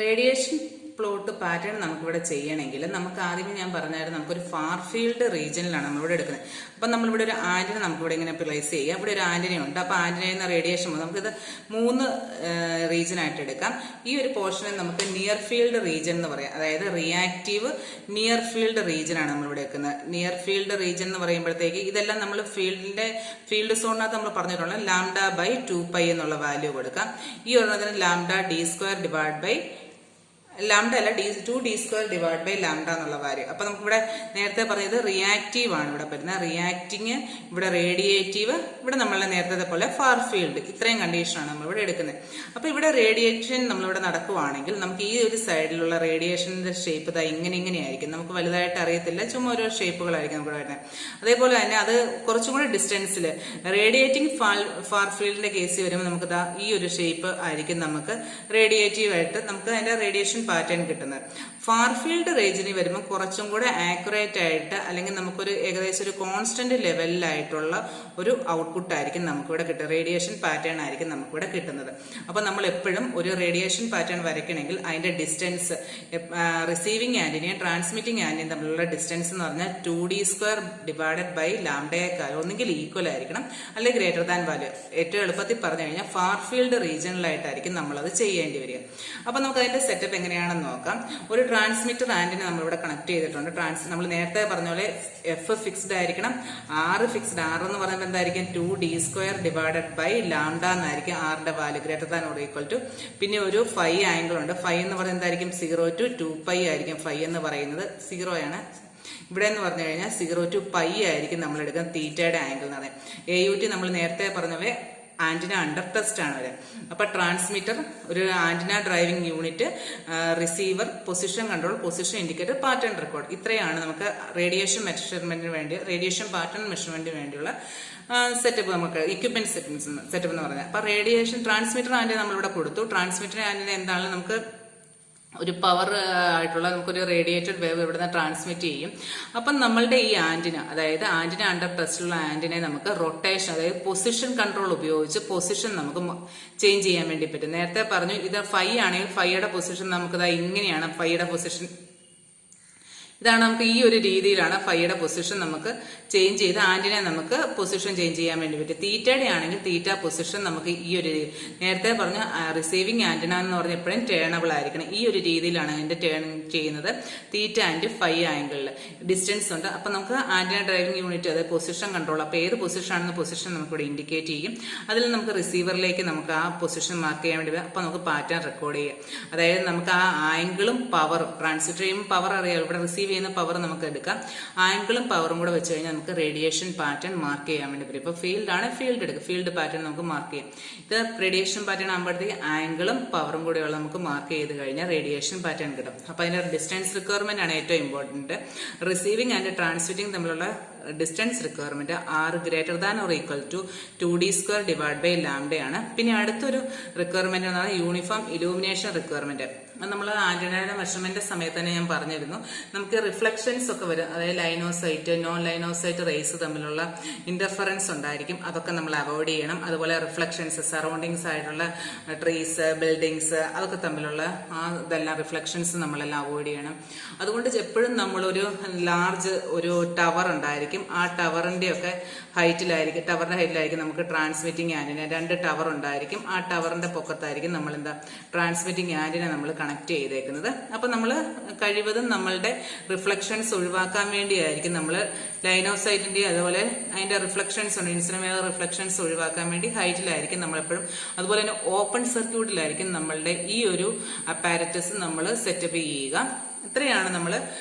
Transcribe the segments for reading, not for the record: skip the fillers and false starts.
Radiation plot pattern നമുക്കിവിടെ ചെയ്യണമെങ്കിൽ നമുക്ക് ആദ്യമേ ഞാൻ പറഞ്ഞായിരുന്നു നമുക്കൊരു ഫാർ ഫീൽഡ് റീജിയനിലാണ് നമ്മളിവിടെ എടുക്കുന്നത്. അപ്പം നമ്മളിവിടെ ഒരു ആന്റിന നമുക്കിവിടെ ഇങ്ങനെ പ്ലേസ് ചെയ്യുക. ഇവിടെ ഒരു ആന്റിന ഉണ്ട്. അപ്പോൾ ആന്റിനയിൽ നിന്ന് റേഡിയേഷൻ നമുക്കിത് 3 റീജിയനായിട്ട് എടുക്കാം. ഈ ഒരു പോർഷനെ നമുക്ക് നിയർ ഫീൽഡ് റീജിയൻ എന്ന് പറയാം. അതായത് റിയാക്റ്റീവ് നിയർ ഫീൽഡ് റീജിയനാണ് നമ്മളിവിടെ വെക്കുന്നത്. നിയർ ഫീൽഡ് റീജിയൻ എന്ന് പറയുമ്പോഴത്തേക്ക് ഇതെല്ലാം നമ്മൾ ഫീൽഡ് സോണിനകത്ത് നമ്മൾ പറഞ്ഞിട്ടുള്ളത് λ/2π എന്നുള്ള വാല്യൂ കൊടുക്കാം. ഈ ഒരെണ്ണത്തിന് λd² ഡിവൈഡ് ബൈ ലാംഡ അല്ല 2d² ഡിവൈഡ് ബൈ ലാംഡ എന്നുള്ള വാല്യൂ. അപ്പൊ നമുക്കിവിടെ നേരത്തെ പറഞ്ഞത് റിയാക്റ്റീവ് ആണ് ഇവിടെ പറ്റുന്നത്. റിയാക്ടിങ്, ഇവിടെ റേഡിയേറ്റീവ്, ഇവിടെ നമ്മളെ നേരത്തെ പോലെ ഫാർ ഫീൽഡ്, ഇത്രയും കണ്ടീഷനാണ് നമ്മളിവിടെ എടുക്കുന്നത്. അപ്പൊ ഇവിടെ റേഡിയേഷൻ നമ്മളിവിടെ നടക്കുവാണെങ്കിൽ നമുക്ക് ഈ ഒരു സൈഡിലുള്ള റേഡിയേഷന്റെ ഷേപ്പ് ഇതാ ഇങ്ങനെയായിരിക്കും. നമുക്ക് വലുതായിട്ട് അറിയത്തില്ല, ചുമ്മാ ഓരോ ഷേപ്പുകളായിരിക്കും നമുക്ക് വരുന്നത്. അതേപോലെ തന്നെ അത് കുറച്ചും കൂടി ഡിസ്റ്റൻസിൽ റേഡിയേറ്റിംഗ് ഫാർ ഫീൽഡിന്റെ കേസ് വരുമ്പോൾ നമുക്ക് ഇതാ ഈ ഒരു ഷേപ്പ് ആയിരിക്കും നമുക്ക് റേഡിയേറ്റീവ് ആയിട്ട് നമുക്ക് അതിന്റെ റേഡിയേഷൻ പാറ്റേൺ കിട്ടുന്നത്. ഫാർ ഫീൽഡ് റേഞ്ചിന് വരുമ്പോൾ കുറച്ചും കൂടെ ആക്യുറേറ്റ് ആയിട്ട് അല്ലെങ്കിൽ നമുക്കൊരു ഏകദേശം ഒരു കോൺസ്റ്റന്റ് ലെവലിലായിട്ടുള്ള ഒരു ഔട്ട്പുട്ട് ആയിരിക്കും നമുക്കിവിടെ കിട്ടുന്നത്. റേഡിയേഷൻ പാറ്റേൺ ആയിരിക്കും നമുക്കിവിടെ കിട്ടുന്നത്. അപ്പൊ നമ്മൾ എപ്പോഴും ഒരു റേഡിയേഷൻ പാറ്റേൺ വരയ്ക്കണമെങ്കിൽ അതിന്റെ ഡിസ്റ്റൻസ്, റിസീവിംഗ് ആന്റിനെയും ട്രാൻസ്മിറ്റിംഗ് ആന്റിനെയും തമ്മിലുള്ള ഡിസ്റ്റൻസ് എന്ന് പറഞ്ഞാൽ 2d² ഡിവൈഡഡ് ബൈ ലാംഡയേക്കാൾ ഒന്നുകിൽ ഈക്വൽ ആയിരിക്കണം അല്ലെങ്കിൽ ഗ്രേറ്റർ ദാൻ വാല്യൂ. ഏറ്റവും എളുപ്പത്തിൽ പറഞ്ഞു കഴിഞ്ഞാൽ ഫാർ ഫീൽഡ് റീജിയനിലായിട്ടായിരിക്കും നമ്മളത് ചെയ്യേണ്ടി വരിക. അപ്പൊ നമുക്ക് അതിന്റെ സെറ്റപ്പ് എങ്ങനെയാണെന്ന് നോക്കാം. ഒരു ട്രാൻസ്മിറ്റർ ആന്റിന നമ്മളിവിടെ കണക്ട് ചെയ്തിട്ടുണ്ട്. നമ്മൾ നേരത്തെ പറഞ്ഞ പോലെ എഫ് ഫിക്സ്ഡ് ആയിരിക്കണം, ആർ ഫിക്സ്ഡ്. ആർ എന്ന് പറയുമ്പോൾ എന്തായിരിക്കും 2d² ഡിവൈഡഡ് ബൈ ലാംഡ എന്നായിരിക്കും ആറിന്റെ value, greater than or equal to. പിന്നെ ഒരു ഫൈ ആംഗിൾ ഉണ്ട്. ഫൈ എന്ന് പറയുന്നത് എന്തായിരിക്കും 0 to 2π ആയിരിക്കും. ഫൈ എന്ന് പറയുന്നത് 0 ആണ്. ഇവിടെ എന്ന് പറഞ്ഞു കഴിഞ്ഞാൽ 0 to π ആയിരിക്കും നമ്മൾ എടുക്കുന്ന തീറ്റയുടെ ആംഗിൾ എന്ന് പറയുന്നത്. AUT നമ്മൾ നേരത്തെ പറഞ്ഞവേ ആന്റിന അണ്ടർ ടെസ്റ്റ് ആണ് വരെ. അപ്പൊ ട്രാൻസ്മിറ്റർ, ഒരു antenna driving unit, receiver, position control, position indicator, pattern record, ഇത്രയാണ് നമുക്ക് റേഡിയേഷൻ മെഷർമെന്റിന് വേണ്ടി, റേഡിയേഷൻ പാറ്റേൺ മെഷർമെന്റിന് വേണ്ടിയുള്ള സെറ്റപ്പ്, നമുക്ക് ഇക്വിപ്മെന്റ് സെറ്റപ്പ് എന്ന് പറഞ്ഞാൽ. അപ്പൊ റേഡിയേഷൻ ട്രാൻസ്മിറ്റർ ആന്റിന നമ്മളിവിടെ കൊടുത്തു. ട്രാൻസ്മിറ്റർ ആന്റിന എന്താണ്, നമുക്ക് ഒരു പവർ ആയിട്ടുള്ള നമുക്കൊരു റേഡിയേറ്റഡ് വേവ് ഇവിടുന്ന് ട്രാൻസ്മിറ്റ് ചെയ്യും. അപ്പം നമ്മളുടെ ഈ ആന്റിന, അതായത് ആന്റിന അണ്ടർ ടെസ്റ്റിലുള്ള ആന്റിനെ നമുക്ക് റൊട്ടേഷൻ, അതായത് പൊസിഷൻ കൺട്രോൾ ഉപയോഗിച്ച് പൊസിഷൻ നമുക്ക് ചേഞ്ച് ചെയ്യാൻ വേണ്ടി പറ്റും. നേരത്തെ പറഞ്ഞു ഇത് ഫൈ ആണെങ്കിൽ ഫൈയുടെ പൊസിഷൻ നമുക്കിതാ ഇങ്ങനെയാണ്. ഫൈയുടെ പൊസിഷൻ ഇതാണ്. നമുക്ക് ഈ ഒരു രീതിയിലാണ് ഫൈയുടെ പൊസിഷൻ നമുക്ക് ചേഞ്ച് ചെയ്ത് ആന്റിനെ നമുക്ക് പൊസിഷൻ ചേഞ്ച് ചെയ്യാൻ വേണ്ടി പറ്റും. തീറ്റയുടെ ആണെങ്കിൽ തീറ്റ പൊസിഷൻ നമുക്ക് ഈ ഒരു നേരത്തെ പറഞ്ഞ റിസീവിംഗ് ആന്റിന എന്ന് പറഞ്ഞ എപ്പോഴും ടേണബിൾ ആയിരിക്കണം. ഈ ഒരു രീതിയിലാണ് അതിന്റെ ടേൺ ചെയ്യുന്നത്. തീറ്റ ആൻഡ് ഫൈ ആംഗിളിൽ ഡിസ്റ്റൻസ് ഉണ്ട്. അപ്പൊ നമുക്ക് ആന്റിന ഡ്രൈവിംഗ് യൂണിറ്റ്, അതായത് പൊസിഷൻ കൺട്രോൾ, അപ്പൊ ഏത് പൊസിഷൻ ആണെന്ന് പൊസിഷൻ നമുക്ക് ഇവിടെ ഇൻഡിക്കേറ്റ് ചെയ്യും. അതിൽ നമുക്ക് റിസീവറിലേക്ക് നമുക്ക് ആ പൊസിഷൻ മാർക്ക് ചെയ്യാൻ വേണ്ടി അപ്പൊ നമുക്ക് പാറ്റേൺ റെക്കോർഡ് ചെയ്യാം. അതായത് നമുക്ക് ആ ആംഗിളും പവറും, ട്രാൻസ്മിറ്റ് ചെയ്യുമ്പോൾ പവർ അറിയാം, ഇവിടെ റിസീവ് ചെയ്യുന്ന പവർ നമുക്ക് എടുക്കാം. ആംഗിളും പവറും കൂടെ വെച്ച് കഴിഞ്ഞാൽ നമുക്ക് റേഡിയേഷൻ പാറ്റേൺ മാർക്ക് ചെയ്യാൻ വേണ്ടി പറ്റും. ഇപ്പൊ ഫീൽഡ് ആണ്, ഫീൽഡ് എടുക്കുക, ഫീൽഡ് പാറ്റേൺ നമുക്ക് മാർക്ക് ചെയ്യാം. ഇത് റേഡിയേഷൻ പാറ്റേൺ ആകുമ്പോഴത്തേക്ക് ആംഗിളും പവറും കൂടെയുള്ള നമുക്ക് മാർക്ക് ചെയ്ത് കഴിഞ്ഞാൽ റേഡിയേഷൻ പാറ്റേൺ കിട്ടും. അപ്പൊ അതിന്റെ ഡിസ്റ്റൻസ് റിക്വയർമെന്റ് ആണ് ഏറ്റവും ഇമ്പോർട്ടന്റ്. റിസീവിംഗ് ആൻഡ് ട്രാൻസ്മിറ്റിംഗ് തമ്മിലുള്ള distance requirement are greater than or equal to 2d² divide by ലാംഡയാണ്. പിന്നെ അടുത്തൊരു റിക്വയർമെന്റ് എന്ന് പറഞ്ഞാൽ യൂണിഫോം ഇലൂമിനേഷൻ റിക്വയർമെന്റ്. നമ്മൾ ആന്റിനയുടെ മെഷർമെന്റ് സമയത്ത് തന്നെ ഞാൻ പറഞ്ഞിരുന്നു, നമുക്ക് റിഫ്ലക്ഷൻസ് ഒക്കെ വരും. അതായത് ലൈനോസൈറ്റ്, നോൺ ലൈനോസൈറ്റ് റേസ് തമ്മിലുള്ള ഇന്റർഫറൻസ് ഉണ്ടായിരിക്കും. അതൊക്കെ നമ്മൾ അവോയ്ഡ് ചെയ്യണം. അതുപോലെ റിഫ്ലക്ഷൻസ്, സറൗണ്ടിങ്സ് ആയിട്ടുള്ള ട്രീസ്, ബിൽഡിങ്സ്, അതൊക്കെ തമ്മിലുള്ള ഇതെല്ലാം റിഫ്ലക്ഷൻസ് നമ്മളെല്ലാം അവോയ്ഡ് ചെയ്യണം. അതുകൊണ്ട് എപ്പോഴും നമ്മളൊരു ലാർജ് ഒരു ടവർ ഉണ്ടായിരിക്കും. ആ ടവറിന്റെ ഒക്കെ ഹൈറ്റിലായിരിക്കും, ടവറിന്റെ ഹൈറ്റിലായിരിക്കും നമുക്ക് ട്രാൻസ്മിറ്റിംഗ് ആന്റിന. 2 ടവർ ഉണ്ടായിരിക്കും. ആ ടവറിന്റെ പൊക്കത്തായിരിക്കും നമ്മൾ ട്രാൻസ്മിറ്റിംഗ് ആന്റിന നമ്മൾ കണക്ട് ചെയ്തേക്കുന്നത്. അപ്പൊ നമ്മൾ കഴിവതും നമ്മളുടെ റിഫ്ലക്ഷൻസ് ഒഴിവാക്കാൻ വേണ്ടിയായിരിക്കും നമ്മൾ ലൈനോസൈറ്റിന്റെ, അതുപോലെ അതിന്റെ റിഫ്ലക്ഷൻസ് ഉണ്ട്, ഇൻസിഡന്റ് റിഫ്ലക്ഷൻസ് ഒഴിവാക്കാൻ വേണ്ടി ഹൈറ്റിലായിരിക്കും നമ്മളെപ്പോഴും. അതുപോലെ തന്നെ ഓപ്പൺ സർക്യൂട്ടിലായിരിക്കും നമ്മളുടെ ഈ ഒരു അപ്പാരറ്റസ് നമ്മൾ സെറ്റപ്പ് ചെയ്യുക. ഇത്രയാണ് നമ്മൾ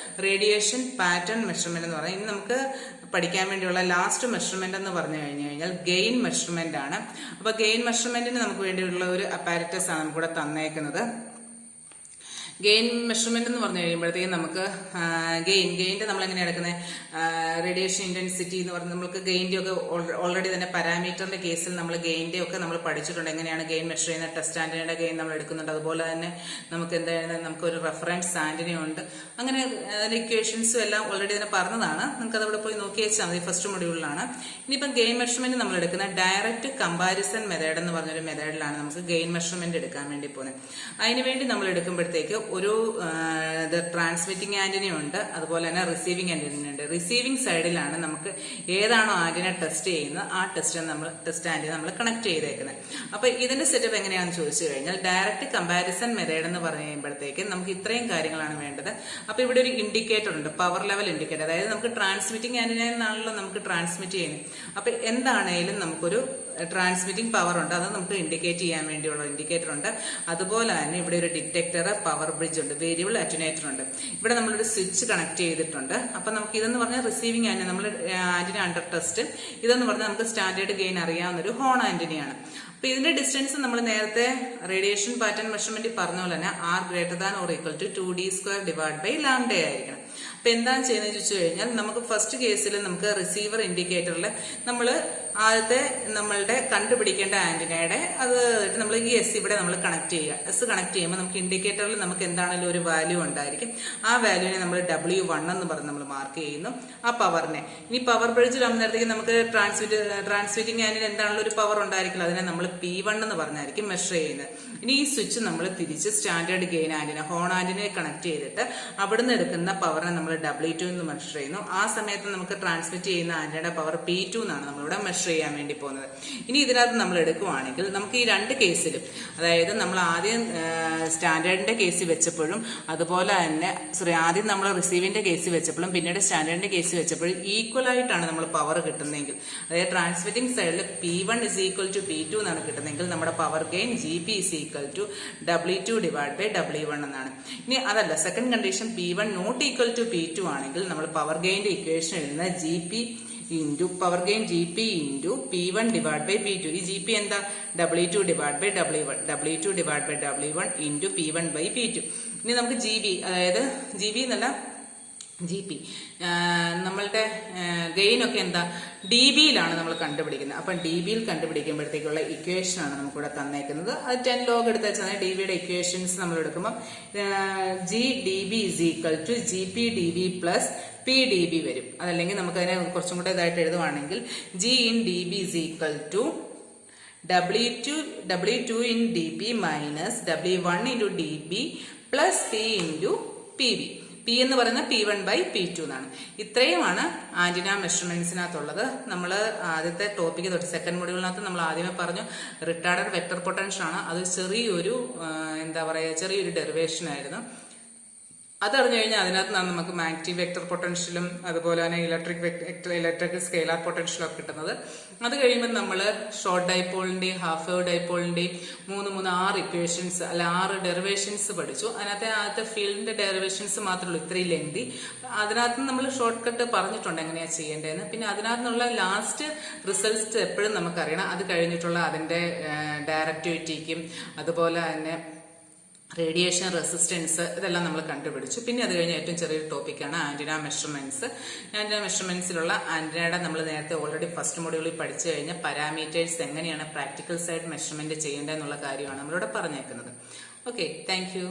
റേഡിയേഷൻ പാറ്റേൺ മെഷർമെന്റ് എന്ന് പറയുന്നത്. ഇനി നമുക്ക് പഠിക്കാൻ വേണ്ടിയുള്ള ലാസ്റ്റ് മെഷർമെന്റ് എന്ന് പറഞ്ഞു കഴിഞ്ഞാൽ ഗെയിൻ മെഷർമെന്റ് ആണ്. അപ്പൊ ഗെയിൻ മെഷർമെന്റിന് നമുക്ക് വേണ്ടിയുള്ള ഒരു അപ്പാരറ്റസ് ആണ് നമുക്കിവിടെ തന്നേക്കുന്നത്. ഗെയിൻ മെഷർമെന്റ് എന്ന് പറഞ്ഞു കഴിയുമ്പോഴത്തേക്കും നമുക്ക് ഗെയിൻ്റെ നമ്മൾ എങ്ങനെയാണ് എടുക്കുന്നത്, റേഡിയേഷൻ ഇന്റൻസിറ്റി എന്ന് പറഞ്ഞാൽ നമുക്ക് ഗെയിൻ്റെ ഒക്കെ ഓൾറെഡി തന്നെ പാരാമീറ്ററിന്റെ കേസിൽ നമ്മൾ ഗെയിൻ്റെ ഒക്കെ നമ്മൾ പഠിച്ചിട്ടുണ്ട്. എങ്ങനെയാണ് ഗെയിൻ മെഷർ ചെയ്യുന്നത്, ടെസ്റ്റ് ആന്റിനയുടെ ഗെയിൻ നമ്മൾ എടുക്കുന്നുണ്ട്. അതുപോലെ തന്നെ നമുക്ക് എന്താണ്, നമുക്കൊരു റെഫറൻസ് ആന്റിന ഉണ്ട്. അങ്ങനെ അതിന്റെ ഇക്വേഷൻസും എല്ലാം ഓൾറെഡി തന്നെ പറഞ്ഞതാണ്. നിങ്ങൾക്ക് അതവിടെ പോയി നോക്കി വെച്ചാൽ മതി, ഫസ്റ്റ് മൊഡ്യൂളിലാണ്. ഇനിയിപ്പം ഗെയിൻ മെഷർമെന്റ് നമ്മൾ എടുക്കുന്ന ഡയറക്റ്റ് കമ്പാരിസൺ മെത്തേഡ് എന്ന് പറഞ്ഞൊരു മെത്തേഡിലാണ് നമുക്ക് ഗെയിൻ മെഷർമെന്റ് എടുക്കാൻ വേണ്ടി പോകുന്നത്. അതിനുവേണ്ടി നമ്മൾ എടുക്കുമ്പോഴത്തേക്ക് ഒരു ട്രാൻസ്മിറ്റിംഗ് ആന്റിന ഉണ്ട്, അതുപോലെ തന്നെ റിസീവിംഗ് ആന്റിന ഉണ്ട്. റിസീവിംഗ് സൈഡിലാണ് നമുക്ക് ഏതാണോ ആന്റിന ടെസ്റ്റ് ചെയ്യുന്നത് ആ ടെസ്റ്റ് ആന്റിന നമ്മൾ കണക്ട് ചെയ്തേക്കുന്നത്. അപ്പൊ ഇതിന്റെ സെറ്റപ്പ് എങ്ങനെയാണെന്ന് ചോദിച്ചു കഴിഞ്ഞാൽ ഡയറക്റ്റ് കമ്പാരിസൺ മെത്തേഡ് എന്ന് പറയുമ്പോഴത്തേക്ക് നമുക്ക് ഇത്രയും കാര്യങ്ങളാണ് വേണ്ടത്. അപ്പൊ ഇവിടെ ഒരു ഇൻഡിക്കേറ്റർ ഉണ്ട്, പവർ ലെവൽ ഇൻഡിക്കേറ്റർ. അതായത് നമുക്ക് ട്രാൻസ്മിറ്റിംഗ് ആന്റിനയിൽ നിന്നാണല്ലോ നമുക്ക് ട്രാൻസ്മിറ്റ് ചെയ്യുന്നത്. അപ്പൊ എന്താണേലും നമുക്കൊരു ട്രാൻസ്മിറ്റിംഗ് പവർ ഉണ്ട്, അത് നമുക്ക് ഇൻഡിക്കേറ്റ് ചെയ്യാൻ വേണ്ടിയുള്ള ഇൻഡിക്കേറ്റർ ഉണ്ട്. അതുപോലെ തന്നെ ഇവിടെ ഒരു ഡിറ്റക്ടർ, പവർ ബ്രിഡ്ജ് ഉണ്ട്, വേരിയബിൾ അറ്റുനേറ്റർ ഉണ്ട്. ഇവിടെ നമ്മളൊരു സ്വിച്ച് കണക്ട് ചെയ്തിട്ടുണ്ട്. അപ്പൊ നമുക്ക് ഇതെന്ന് പറഞ്ഞാൽ റിസീവിംഗ് ആന്റിന, നമ്മൾ ആന്റിന അണ്ടർ ടെസ്റ്റ്. ഇതെന്ന് പറഞ്ഞാൽ നമുക്ക് സ്റ്റാൻഡേർഡ് ഗെയിൻ അറിയാവുന്ന ഒരു ഹോൺ ആന്റിനയാണ്. അപ്പൊ ഇതിന്റെ ഡിസ്റ്റൻസ് നമ്മൾ നേരത്തെ റേഡിയേഷൻ പാറ്റേൺ മെഷർമെന്റ് പറഞ്ഞ പോലെ തന്നെ r greater than or equal to 2d² / λ ആയിരിക്കണം. അപ്പൊ എന്താണ് ചെയ്യുന്നത് ചോദിച്ചു കഴിഞ്ഞാൽ നമുക്ക് ഫസ്റ്റ് കേസിൽ നമുക്ക് റിസീവർ ഇൻഡിക്കേറ്ററിൽ നമ്മൾ ആദ്യത്തെ നമ്മളുടെ കണ്ടുപിടിക്കേണ്ട ആന്റിനയുടെ അത് നമ്മൾ ഈ എസ് ഇവിടെ നമ്മൾ കണക്ട് ചെയ്യുക. എസ് കണക്ട് ചെയ്യുമ്പോൾ നമുക്ക് ഇൻഡിക്കേറ്ററിൽ നമുക്ക് എന്താണെങ്കിലും ഒരു വാല്യൂ ഉണ്ടായിരിക്കും. ആ വാല്യൂവിനെ നമ്മൾ W1 എന്ന് പറഞ്ഞ് നമ്മൾ മാർക്ക് ചെയ്യുന്നു, ആ പവറിനെ. ഇനി പവർ ബ്രിഡ്ജിൽ ആകുമ്പോഴത്തേക്ക് നമുക്ക് ട്രാൻസ്മിറ്റിംഗ് ആന്റിന എന്താണല്ലോ ഒരു പവർ ഉണ്ടായിരിക്കില്ല, അതിനെ നമ്മൾ P1 എന്ന് പറഞ്ഞായിരിക്കും മെഷർ ചെയ്യുന്നത്. ഇനി ഈ സ്വിച്ച് നമ്മൾ തിരിച്ച് സ്റ്റാൻഡേർഡ് ഗെയിൻ ആന്റിന, ഹോൺ ആന്റിനെ കണക്ട് ചെയ്തിട്ട് അവിടുന്ന് എടുക്കുന്ന പവറിനെ നമ്മൾ W2 എന്ന് മെഷർ ചെയ്യുന്നു. ആ സമയത്ത് നമുക്ക് ട്രാൻസ്മിറ്റ് ചെയ്യുന്ന ആന്റിനയുടെ പവർ P2 എന്നാണ് നമ്മളിവിടെ മെഷർ ചെയ്യാൻ വേണ്ടി പോകുന്നത്. ഇനി ഇതിനകത്ത് നമ്മൾ എടുക്കുവാണെങ്കിൽ നമുക്ക് ഈ രണ്ട് കേസിലും, അതായത് നമ്മൾ ആദ്യം സ്റ്റാൻഡേർഡിന്റെ കേസ് വെച്ചപ്പോഴും അതുപോലെ തന്നെ ആദ്യം നമ്മൾ റിസീവിന്റെ കേസ് വെച്ചപ്പോഴും പിന്നീട് സ്റ്റാൻഡേർഡിന്റെ കേസ് വെച്ചപ്പോഴും ഈക്വൽ ആയിട്ടാണ് നമ്മൾ പവർ കിട്ടുന്നതെങ്കിൽ, അതായത് ട്രാൻസ്മിറ്റിംഗ് സൈഡിൽ P1 = P2 എന്നാണ് കിട്ടുന്നതെങ്കിൽ നമ്മുടെ power gain GP = W2 / W1 എന്നാണ്. ഇനി അതല്ല, സെക്കൻഡ് കണ്ടീഷൻ P1 ≠ P2 ആണെങ്കിൽ നമ്മൾ പവർ ഗെയിന്റെ ഇക്വേഷൻ എഴുതുന്ന GP power gain GP × P1 / P2. ഈ GP എന്താ, W2 / W1, W2 / W1 × P1/P2. ഇനി നമുക്ക് GB, അതായത് GB എന്നല്ല GP, നമ്മളുടെ ഗെയിൻ ഒക്കെ എന്താ dBയിലാണ് നമ്മൾ കണ്ടുപിടിക്കുന്നത്. അപ്പം dBയിൽ കണ്ടുപിടിക്കുമ്പോഴത്തേക്കുള്ള ഇക്വേഷൻ ആണ് നമുക്കിവിടെ തന്നേക്കുന്നത്. അത് 10 log എടുത്ത് വെച്ചാൽ dBയുടെ ഇക്വേഷൻസ് നമ്മൾ എടുക്കുമ്പോൾ GdB = GP/dB + PdB വരും. അതല്ലെങ്കിൽ നമുക്കതിനെ കുറച്ചും കൂടെ ഇതായിട്ട് എഴുതുവാണെങ്കിൽ G in dB = W2 in dB - W1 × dB + P × PB. P എന്ന് പറയുന്നത് P1/P2 എന്നാണ്. ഇത്രയുമാണ് ആന്റിന മെഷർമെന്റ്സിനകത്തുള്ളത്. നമ്മൾ ആദ്യത്തെ ടോപ്പിക്ക് തൊട്ട് സെക്കൻഡ് മൊഡ്യൂളിനകത്ത് നമ്മൾ ആദ്യമേ പറഞ്ഞു റിട്ടാർഡഡ് വെക്ടർ പൊട്ടൻഷ്യൽ ആണ്. അത് ചെറിയൊരു ചെറിയൊരു ഡെറിവേഷൻ ആയിരുന്നു. അതറിഞ്ഞു കഴിഞ്ഞാൽ അതിനകത്ത് നമുക്ക് മാഗ്നറ്റിക് വെക്ടർ പൊട്ടൻഷ്യലും അതുപോലെ തന്നെ ഇലക്ട്രിക് സ്കെയിലാർ പൊട്ടൻഷ്യലും ഒക്കെ കിട്ടുന്നത്. അത് കഴിയുമ്പോൾ നമ്മൾ ഷോർട്ട് ഡൈപോളിന്റെയും ഹാഫ് വേവ് ഡൈപോളിന്റെയും 6 ഇക്വേഷൻസ് 6 ഡെറിവേഷൻസ് പഠിച്ചു. അതിനകത്തെ ആദ്യത്തെ ഫീൽഡിന്റെ ഡെറിവേഷൻസ് മാത്രമേ ഉള്ളൂ ഇത്രയും ലെങ്തി. അതിനകത്ത് നമ്മൾ ഷോർട്ട് കട്ട് പറഞ്ഞിട്ടുണ്ട് എങ്ങനെയാ ചെയ്യേണ്ടതെന്ന്. പിന്നെ അതിനകത്തുനിന്നുള്ള ലാസ്റ്റ് റിസൾട്ട്സ് എപ്പോഴും നമുക്കറിയണം. അത് കഴിഞ്ഞിട്ടുള്ള അതിന്റെ ഡയറക്ടിവിറ്റിക്കും അതുപോലെ തന്നെ റേഡിയേഷൻ റെസിസ്റ്റൻസ് ഇതെല്ലാം നമ്മൾ കണ്ടുപിടിച്ചു. പിന്നെ അത് കഴിഞ്ഞ് ഏറ്റവും ചെറിയൊരു ടോപ്പിക്കാണ് ആന്റിന മെഷർമെന്റ്സ്. ആന്റിന മെഷർമെന്റ്സിലുള്ള ആന്റിനയുടെ നമ്മൾ നേരത്തെ ഓൾറെഡി ഫസ്റ്റ് മൊഡ്യൂളിൽ പഠിച്ചു കഴിഞ്ഞ പാരാമീറ്റേഴ്സ് എങ്ങനെയാണ് പ്രാക്ടിക്കൽ സൈഡ് മെഷർമെന്റ് ചെയ്യേണ്ടതെന്നുള്ള കാര്യമാണ് നമ്മളിവിടെ പറഞ്ഞേക്കുന്നത്. Okay, thank you.